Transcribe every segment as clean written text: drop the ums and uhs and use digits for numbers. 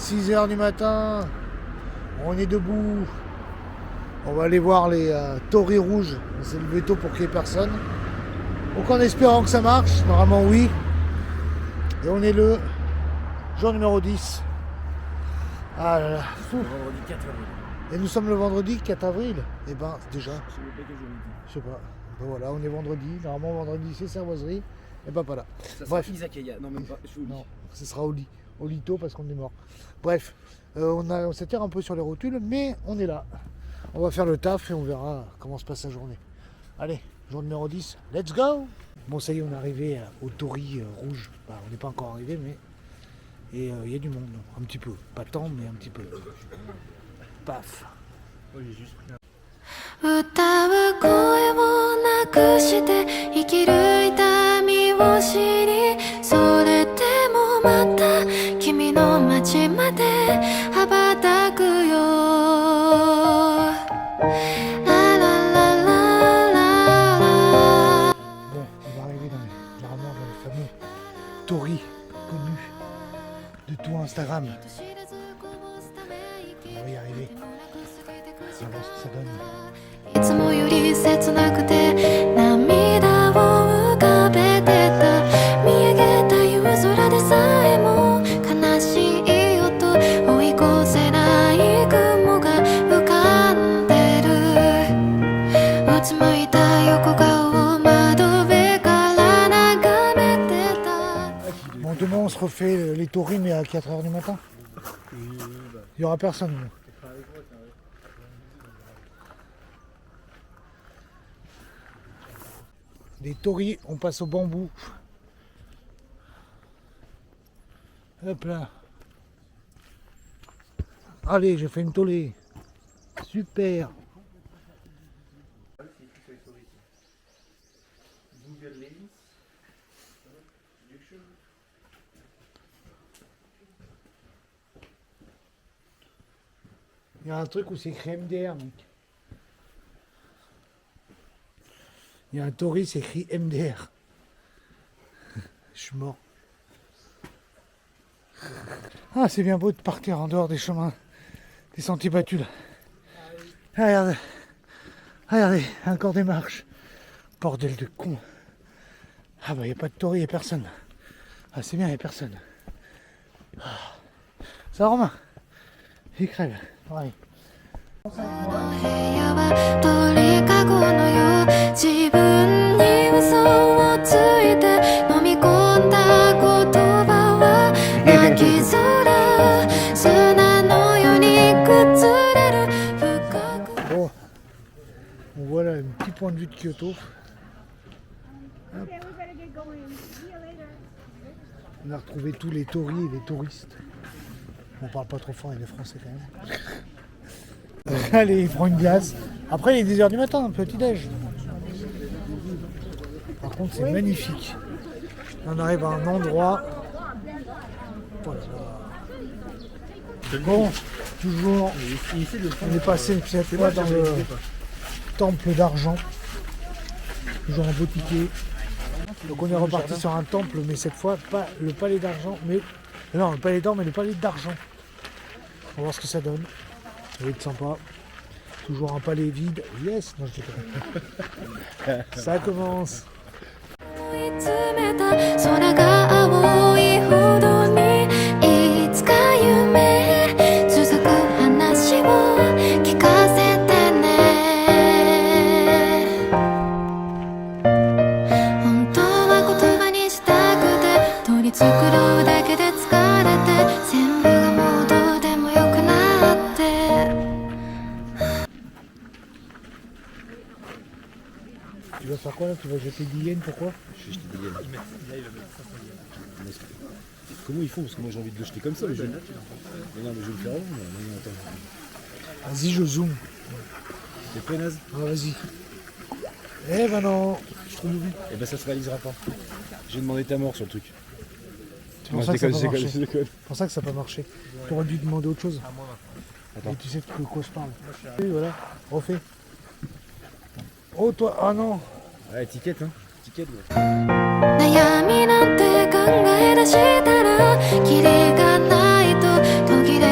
6 h du matin. On est debout. On va aller voir les tauris rouges. On s'est levé tôt pour qu'il n'y ait personne. Donc en espérant que ça marche. Normalement oui. Et on est le jour numéro 10. Ah là là. Fou. Vendredi 4 avril. Et nous sommes le vendredi 4 avril. Et ben déjà. Je sais pas quel jour il Je sais pas. Ben voilà, on est vendredi. Normalement vendredi c'est cervoiserie. Et ben pas là. dit. Ça sera Bref. Izakaya. Non, même pas. Je vous le dis. Non, ce sera au lit. Au lito parce qu'on est mort. Bref, on s'étire un peu sur les rotules, mais on est là. On va faire le taf et on verra comment se passe la journée. Allez, jour numéro 10, let's go! Bon, ça y est, on est arrivé au Tori rouge. Bah, on n'est pas encore arrivé, mais. Et il y a du monde, un petit peu. Pas tant, mais un petit peu. Paf! Moi, j'ai juste pris un. 歌う声をなくして生きる痛みを知りそれでもまた君の街まで羽ばたくよラララララ Bon, on va arriver clairement dans le fameux Tori connu de tout Instagram. On va y arriver. On va voir ce que ça donne. いつもより切なくて涙を浮かべてた見上げた夕空でさえも悲しい音追い越せない雲が浮かんでるうつむいた横顔を窓辺から眺めてた Bon, demain on se refait les Toris mais à 4 h du matin. Il n'y aura personne. Des Toris, on passe au bambou. Hop là. Allez, j'ai fait une tollée. Super. Il y a un truc où c'est écrit MDR, mec. Il y a un Tori, c'est écrit MDR. Je suis mort. Ah, c'est bien beau de partir en dehors des chemins, des sentiers battus là. Ah, regardez. Ah, regardez, encore des marches. Bordel de con. Ah bah, il n'y a pas de Tori, il n'y a personne. Ah, c'est bien, il n'y a personne. Ah. Ça va, Romain? Il crève. Ouais. 部屋は鳥かごのよう自分に嘘をついて飲み込んだ言葉は泣き空砂のように崩れる深く Bon, on voit là un petit point de vue de Kyoto. Hop. On a retrouvé tous les Toris et les touristes. On parle pas trop fort, il est français quand même. Allez, il prend une glace. Après, il est 10 h du matin, un petit déj. Par contre, c'est magnifique. On arrive à un endroit. Voilà. Bon, toujours, on est passé cette fois dans le temple d'argent. Toujours un beau ticket. Donc on est reparti sur un temple, mais cette fois, pas le palais d'argent, mais. Non, le palais d'or, mais le palais d'argent. On va voir ce que ça donne. Ça va être sympa. Toujours un palais vide. Yes. Non, je déconne. Ça commence. 追い詰めた空が青いほどにいつか夢続く話を聞かせてね本当は言葉にしたくて取り繕うだけで疲れて全部がもうどうでもよくなって Tu vas faire quoi là? Tu vas jeter 10 yens, pourquoi? Je vais jeter des yens. Comment ils font? Parce que moi j'ai envie de le jeter comme ça, mais je... Mais non, mais je vais le faire avant. Non, attends. Vas-y, je zoome. T'es prêt, naze? Ah, vas-y. Eh ben non. Je trouve mauvais. Eh ben ça se réalisera pas. J'ai demandé ta mort sur le truc. C'est pour ça que ça n'a pas marché. C'est pour ça que ça n'a pas marché. Tu aurais dû demander autre chose. Attends. Et tu sais de quoi je parle. Oui, voilà, refais. Oh toi, ah non. Ah, étiquette, hein. Étiquette, ouais. 悩みなんて考え出したらキリがないと途切れ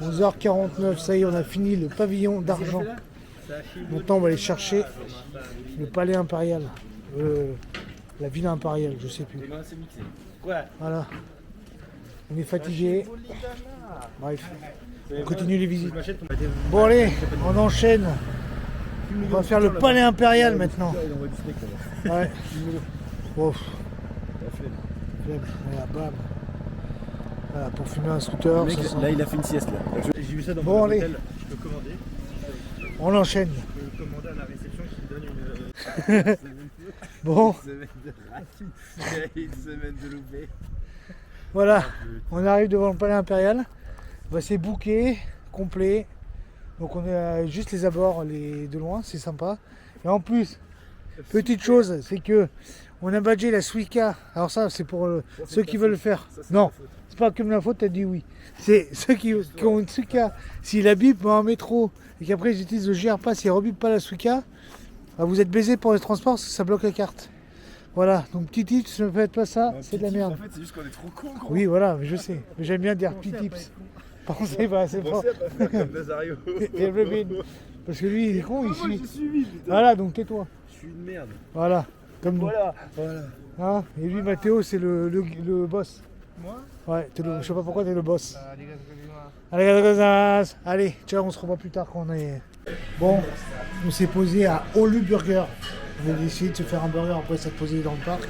11h49, ça y est, on a fini le pavillon d'argent. Maintenant, on va aller chercher le palais impérial. La villa impériale, je sais plus. Voilà. On est fatigué. Bref, on continue les visites. Bon allez, on enchaîne. On va faire le palais impérial maintenant. Ouais. Bon. Voilà, bam. Voilà, pour fumer un scooter. Le mec, ça sent- là, il a fait une sieste là. J'ai vu ça dans Bon, mon allez. hôtel. Je peux commander. On enchaîne. Je peux commander à la réception qui me donne une Bon, semaine de racine. Une semaine de loupé. voilà. On arrive devant le palais impérial. Bah, c'est booké, complet. Donc on est juste les abords de loin, c'est sympa. Et en plus, petite chose, c'est que on a badgé la Suica. Alors ça, c'est pour ceux qui veulent le faire. Non, c'est pas comme la faute, t'as dit oui. C'est ceux qui ont une Suica. S'ils la bipent en métro et qu'après ils utilisent le JR Pass et ils rebipent pas la Suica, bah, vous êtes baisés pour les transports parce que ça bloque la carte. Voilà, donc petit tips, ne faites pas ça, c'est de la merde. En fait, c'est juste qu'on est trop cons, gros. Oui, voilà, mais je sais. Mais j'aime bien dire petit tips. Pensez pas, c'est fort. Pensez à pas faire comme Nazario. Et Rubin. Parce que lui, il est con, il Moi, suit. j'ai suivi, putain. Voilà, donc tais-toi. Je suis une merde. Voilà, comme nous. Voilà. Hein, et lui, Mathéo, c'est le boss. Moi Ouais, je sais pas pourquoi t'es le boss. Allez, allez, ciao, on se revoit plus tard quand on est... Bon, on s'est posé à Olu Burger. On a décidé de se faire un burger, après s'être posé dans le parc.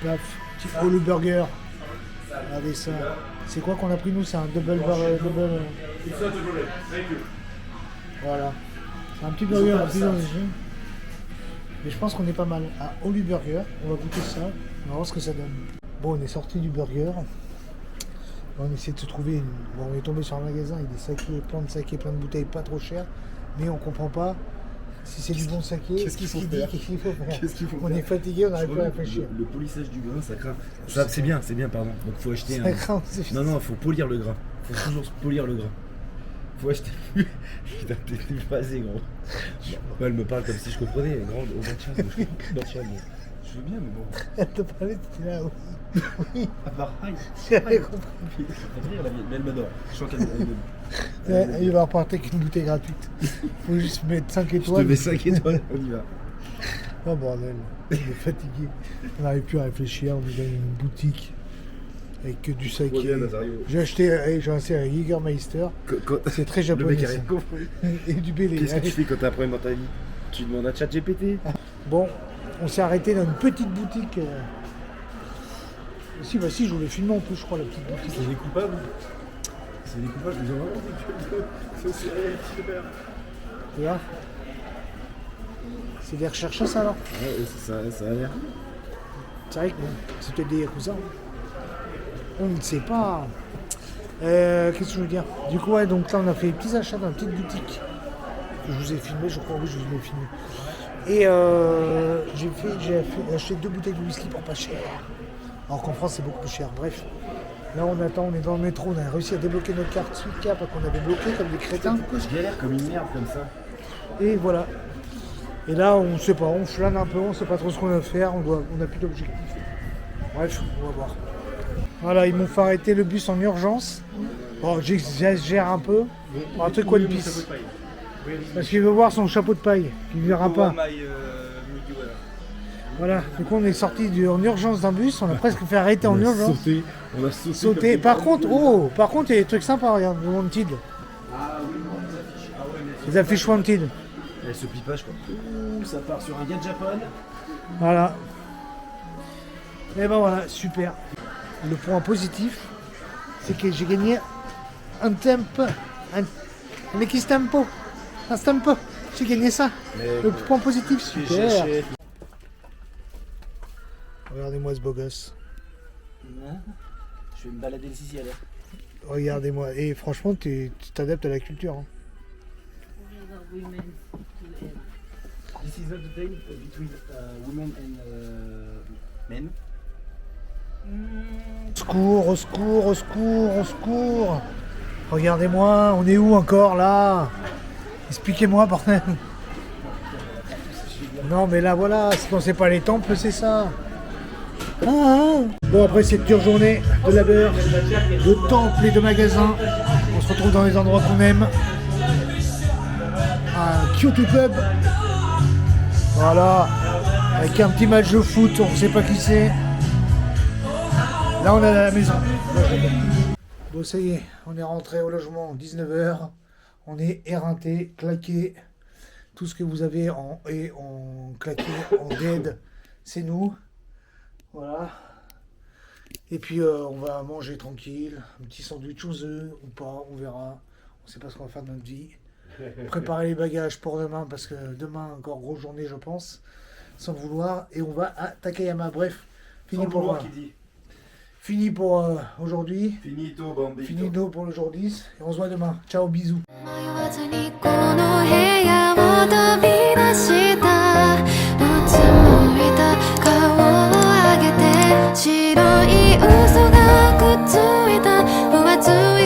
Paf, petit Olu Burger. Regardez ça. C'est quoi qu'on a pris nous? C'est un double burger. Voilà. C'est un petit burger un peu dans les jeux. Mais je pense qu'on est pas mal. À Olu Burger, on va goûter ça. On va voir ce que ça donne. Bon, on est sorti du burger. On essaie de se trouver. Bon, on est tombé sur un magasin avec des sakés, plein de sakés, plein de bouteilles pas trop chères. Mais on comprend pas si c'est du bon saké. Qu'est-ce qu'il faut faire Qu'est-ce qu'il faut faire Qu'est-ce qu'il faut On faire est fatigué, on n'arrive pas à réfléchir. Le polissage du grain, ça craint. Ça, c'est bien, pardon. Donc faut acheter Ça un. craint, c'est Non, faut polir le gras. Faut toujours polir le gras. Faut acheter. Putain, t'es phasé, gros. Ouais, elle me parle comme si je comprenais. Grand, au Bachad, je comprends Bachad, moi. Je veux bien, mais bon. Elle te parlait, tu là, oui. Oui, Ah bah, aïe. j'avais compris. Elle fait rire, la vieille, mais elle m'adore. Je sens qu'elle m'aime. Ouais, il va repartir avec une bouteille gratuite. Faut juste mettre 5 Je te étoiles. mets 5 étoiles, on y va. Oh bordel, on est fatigué. On n'arrive plus à réfléchir, on est dans une boutique avec que du saké. Trop bien, Nazario. J'ai acheté un Jägermeister, c'est très Le japonais mec a ça. rien compris. Et du bélé. Qu'est-ce que Allez. tu fais quand t'as un problème dans ta vie? Tu demandes à ChatGPT. Bon, on s'est arrêté dans une petite boutique. Si, bah si, je voulais filmer en plus, je crois, la petite boutique. C'est des coupables. C'est des coupables, ils ont vraiment des gueules de serial killer. Tu vois? C'est des recherches ça alors? Ouais, ça a l'air. C'est vrai que bon, c'est peut-être des Yakuza. On ne sait pas. Qu'est-ce que je veux dire? Du coup, ouais, donc là, on a fait des petits achats dans une petite boutique. Que je vous ai filmé, je crois, oui, je vous ai filmé. Et j'ai acheté 2 bouteilles de whisky pour pas cher. Alors qu'en France, c'est beaucoup plus cher. Bref. Là, on attend, on est dans le métro, on a réussi à débloquer notre carte Suica parce qu'on avait bloqué comme des crétins. Pourquoi je galère comme une merde comme ça? Et voilà. Et là, on sait pas, on flâne un peu, on sait pas trop ce qu'on va faire, on a plus d'objectif. Bref, on va voir. Voilà, ils m'ont fait arrêter le bus en urgence. Bon, j'exagère un peu. Bon, un truc One Piece. Parce qu'il veut voir son chapeau de paille, qu'il ne verra pas. Voilà, du coup on est sorti en urgence d'un bus, on a presque fait arrêter en urgence. On a Sauté. Par contre, il y a des trucs sympas, regarde, le Wanted. Les affiches Wanted. Elle se plie pas, je crois. Ouh, ça part sur un gars de Japon. Voilà. Et ben voilà, super. Le point positif, c'est que j'ai gagné un tempo. Un X-Tempo. Un Tempo. J'ai gagné ça. Mais Le point positif, super. GG. Regardez-moi ce beau gosse. Je vais me balader ici à l'air. Regardez-moi. Et franchement, tu t'adaptes à la culture. Hein. This is not the thing between women and men. Au secours, au secours, au secours, au secours. Regardez-moi, on est où encore là? Expliquez-moi, bordel. Non, mais là, voilà, si on sait pas les temples, c'est ça. Ah, ah. Bon, après cette dure journée de labeur, de temple et de magasins, on se retrouve dans les endroits qu'on aime. Un Kyoto Pub. Voilà. Avec un petit match de foot, on ne sait pas qui c'est. Là, on est à la maison. Bon, ça y est, on est rentré au logement 19h. On est éreinté, claqué. Tout ce que vous avez en claqué, en dead, c'est nous. Voilà. Et puis on va manger tranquille, un petit sandwich aux œufs ou pas, on verra. On sait pas ce qu'on va faire de notre vie. Préparer les bagages pour demain parce que demain encore grosse journée je pense, sans le vouloir. Et on va à Takayama. Bref, fini pour fini pour aujourd'hui. Finito, bambito. Finito pour aujourd'hui. Et on se voit demain. Ciao, bisous. 迷わずにこの部屋を飛び出したうつむいた顔を上げて白い嘘がくっついた分厚い